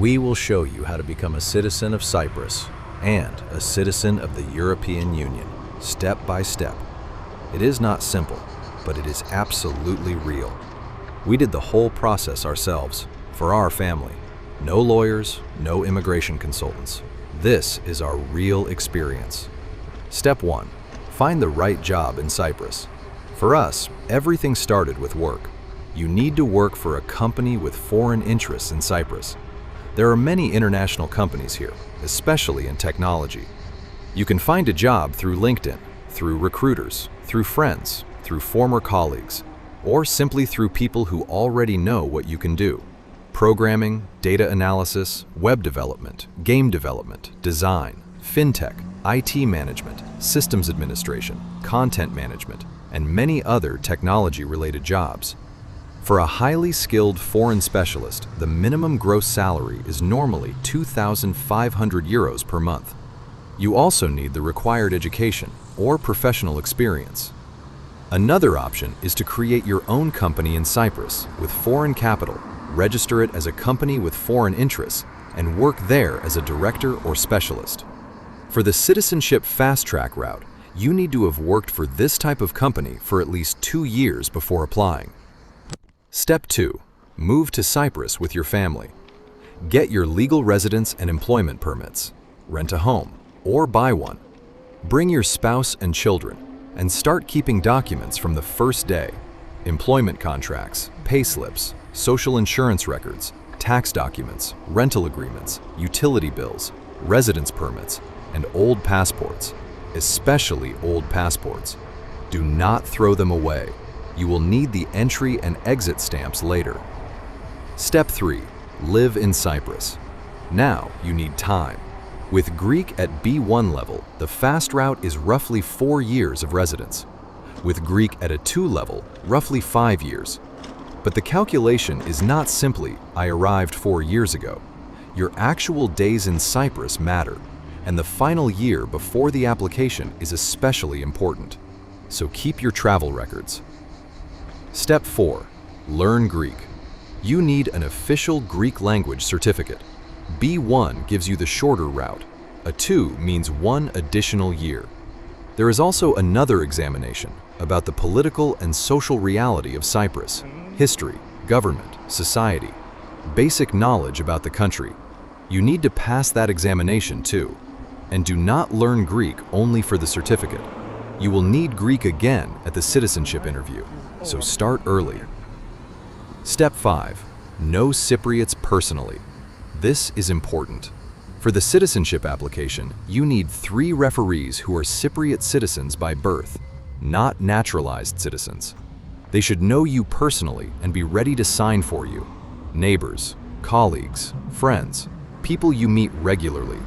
We will show you how to become a citizen of Cyprus and a citizen of the European Union, step by step. It is not simple, but it is absolutely real. We did the whole process ourselves, for our family. No lawyers, no immigration consultants. This is our real experience. Step 1. Find the right job in Cyprus. For us, everything started with work. You need to work for a company with foreign interests in Cyprus. There are many international companies here, especially in technology. You can find a job through LinkedIn, through recruiters, through friends, through former colleagues, or simply through people who already know what you can do. Programming, data analysis, web development, game development, design, fintech, IT management, systems administration, content management, and many other technology-related jobs. For a highly skilled foreign specialist, the minimum gross salary is normally 2,500 euros per month. You also need the required education or professional experience. Another option is to create your own company in Cyprus with foreign capital, register it as a company with foreign interests, and work there as a director or specialist. For the citizenship fast-track route, you need to have worked for this type of company for at least 2 years before applying. Step 2. Move to Cyprus with your family. Get your legal residence and employment permits. Rent a home or buy one. Bring your spouse and children and start keeping documents from the first day. Employment contracts, pay slips, social insurance records, tax documents, rental agreements, utility bills, residence permits, and old passports, especially old passports. Do not throw them away. You will need the entry and exit stamps later. Step 3. Live in Cyprus. Now you need time. With Greek at B1 level, the fast route is roughly 4 years of residence. With Greek at a 2 level, roughly 5 years. But the calculation is not simply, I arrived 4 years ago. Your actual days in Cyprus matter, and the final year before the application is especially important. So keep your travel records. Step 4. Learn Greek. You need an official Greek language certificate. B1 gives you the shorter route. A 2 means 1 additional year. There is also another examination about the political and social reality of Cyprus, history, government, society, basic knowledge about the country. You need to pass that examination too. And do not learn Greek only for the certificate. You will need Greek again at the citizenship interview, so start early. Step 5. Know Cypriots personally. This is important. For the citizenship application, you need 3 referees who are Cypriot citizens by birth, not naturalized citizens. They should know you personally and be ready to sign for you. Neighbors, colleagues, friends, people you meet regularly.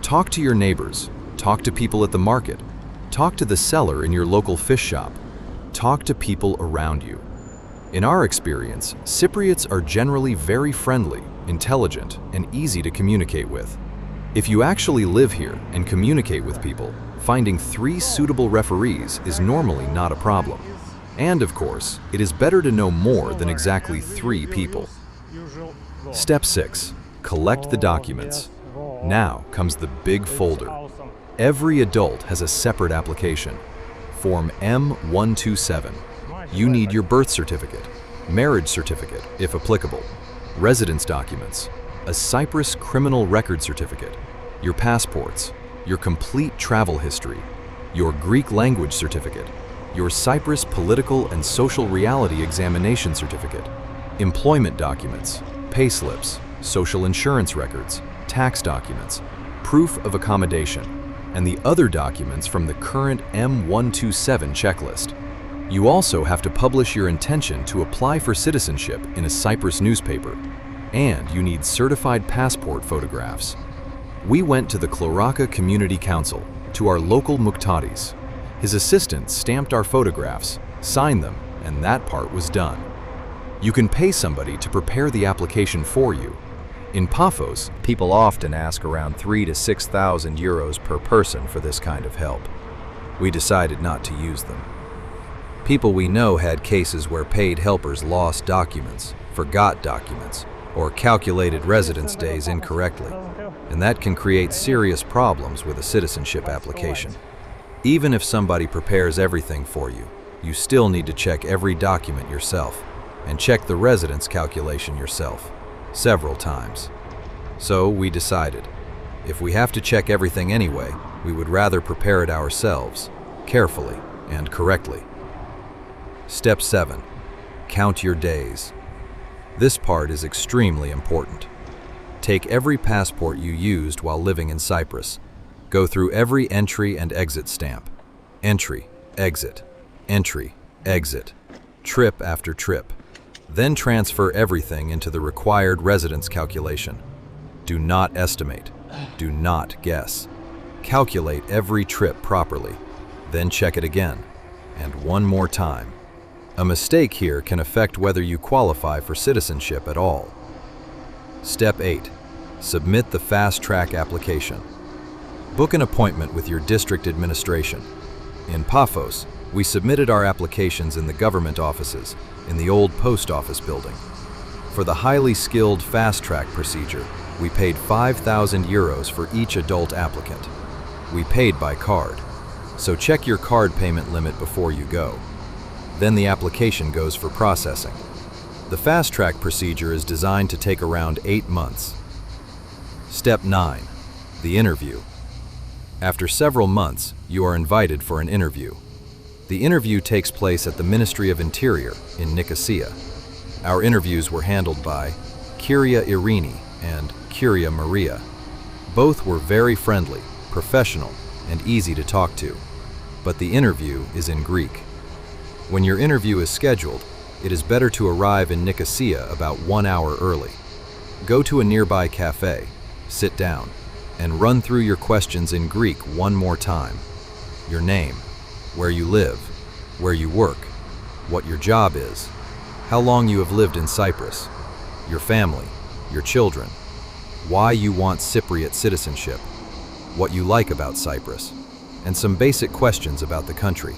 Talk to your neighbors, talk to people at the market, talk to the seller in your local fish shop, talk to people around you. In our experience, Cypriots are generally very friendly, intelligent, and easy to communicate with. If you actually live here and communicate with people, finding 3 suitable referees is normally not a problem. And of course, it is better to know more than exactly 3 people. Step 6. Collect the documents. Now comes the big folder. Every adult has a separate application. Form M127. You need your birth certificate, marriage certificate, if applicable, residence documents, a Cyprus criminal record certificate, your passports, your complete travel history, your Greek language certificate, your Cyprus political and social reality examination certificate, employment documents, pay slips, social insurance records, tax documents, proof of accommodation, and the other documents from the current M127 checklist. You also have to publish your intention to apply for citizenship in a Cyprus newspaper, and you need certified passport photographs. We went to the Chloraka Community Council, to our local Muktadis. His assistant stamped our photographs, signed them, and that part was done. You can pay somebody to prepare the application for you. In Paphos, people often ask around 3,000 to 6,000 euros per person for this kind of help. We decided not to use them. People we know had cases where paid helpers lost documents, forgot documents, or calculated residence days incorrectly, and that can create serious problems with a citizenship application. Even if somebody prepares everything for you, you still need to check every document yourself and check the residence calculation yourself several times. So we decided, if we have to check everything anyway, we would rather prepare it ourselves, carefully and correctly. Step 7. Count your days. This part is extremely important. Take every passport you used while living in Cyprus. Go through every entry and exit stamp. Entry, exit, entry, exit, trip after trip. Then transfer everything into the required residence calculation. Do not estimate. Do not guess. Calculate every trip properly. Then check it again. And one more time. A mistake here can affect whether you qualify for citizenship at all. Step 8. Submit the fast-track application. Book an appointment with your district administration. In Paphos, we submitted our applications in the government offices in the old post office building. For the highly skilled fast-track procedure, we paid 5,000 euros for each adult applicant. We paid by card, so check your card payment limit before you go. Then the application goes for processing. The fast-track procedure is designed to take around 8 months. Step 9. The interview. After several months, you are invited for an interview. The interview takes place at the Ministry of Interior in Nicosia. Our interviews were handled by Kyria Irini and Kyria Maria. Both were very friendly, professional, and easy to talk to. But the interview is in Greek. When your interview is scheduled, it is better to arrive in Nicosia about 1 hour early. Go to a nearby cafe, sit down, and run through your questions in Greek one more time. Your name, where you live, where you work, what your job is, how long you have lived in Cyprus, your family, your children, why you want Cypriot citizenship, what you like about Cyprus, and some basic questions about the country.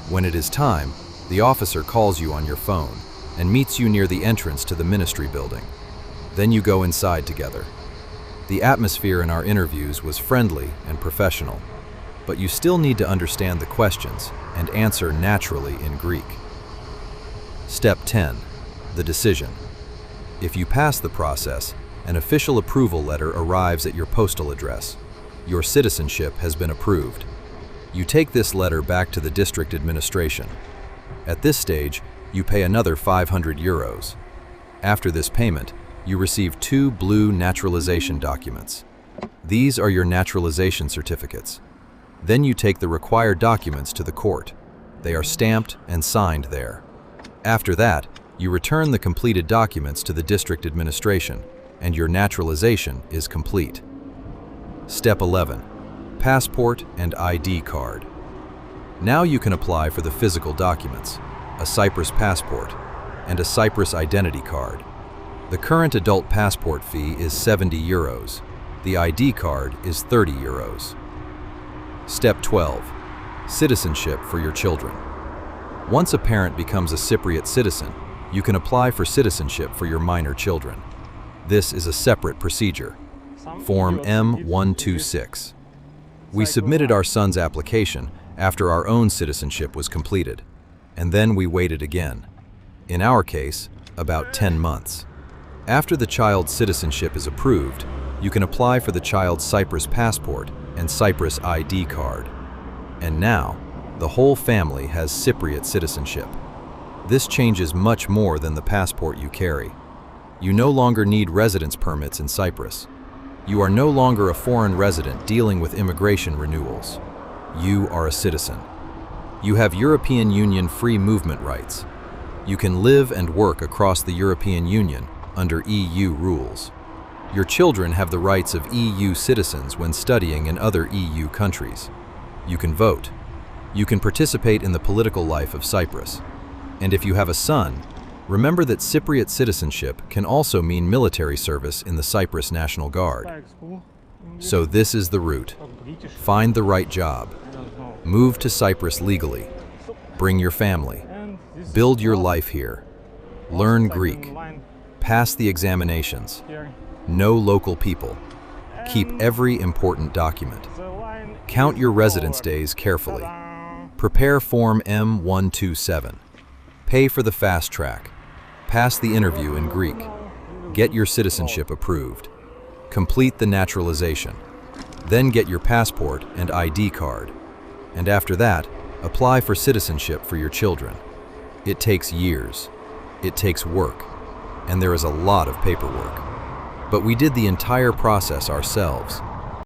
When it is time, the officer calls you on your phone and meets you near the entrance to the ministry building. Then you go inside together. The atmosphere in our interviews was friendly and professional, but you still need to understand the questions and answer naturally in Greek. Step 10. The decision. If you pass the process, an official approval letter arrives at your postal address. Your citizenship has been approved. You take this letter back to the district administration. At this stage, you pay another 500 euros. After this payment, you receive 2 blue naturalization documents. These are your naturalization certificates. Then you take the required documents to the court. They are stamped and signed there. After that, you return the completed documents to the district administration, and your naturalization is complete. Step 11. Passport and ID card. Now you can apply for the physical documents, a Cyprus passport, and a Cyprus identity card. The current adult passport fee is 70 euros. The ID card is 30 euros. Step 12. Citizenship for your children. Once a parent becomes a Cypriot citizen, you can apply for citizenship for your minor children. This is a separate procedure. Form M127. We submitted our son's application after our own citizenship was completed, and then we waited again. In our case, about 10 months. After the child's citizenship is approved, you can apply for the child's Cyprus passport and Cyprus ID card. And now, the whole family has Cypriot citizenship. This changes much more than the passport you carry. You no longer need residence permits in Cyprus. You are no longer a foreign resident dealing with immigration renewals. You are a citizen. You have European Union free movement rights. You can live and work across the European Union under EU rules. Your children have the rights of EU citizens when studying in other EU countries. You can vote. You can participate in the political life of Cyprus. And if you have a son, remember that Cypriot citizenship can also mean military service in the Cyprus National Guard. So this is the route. Find the right job. Move to Cyprus legally. Bring your family. Build your life here. Learn Greek. Pass the examinations. Know local people. Keep every important document. Count your residence days carefully. Prepare Form M127. Pay for the fast track. Pass the interview in Greek. Get your citizenship approved. Complete the naturalization. Then get your passport and ID card. And after that, apply for citizenship for your children. It takes years. It takes work. And there is a lot of paperwork. But we did the entire process ourselves.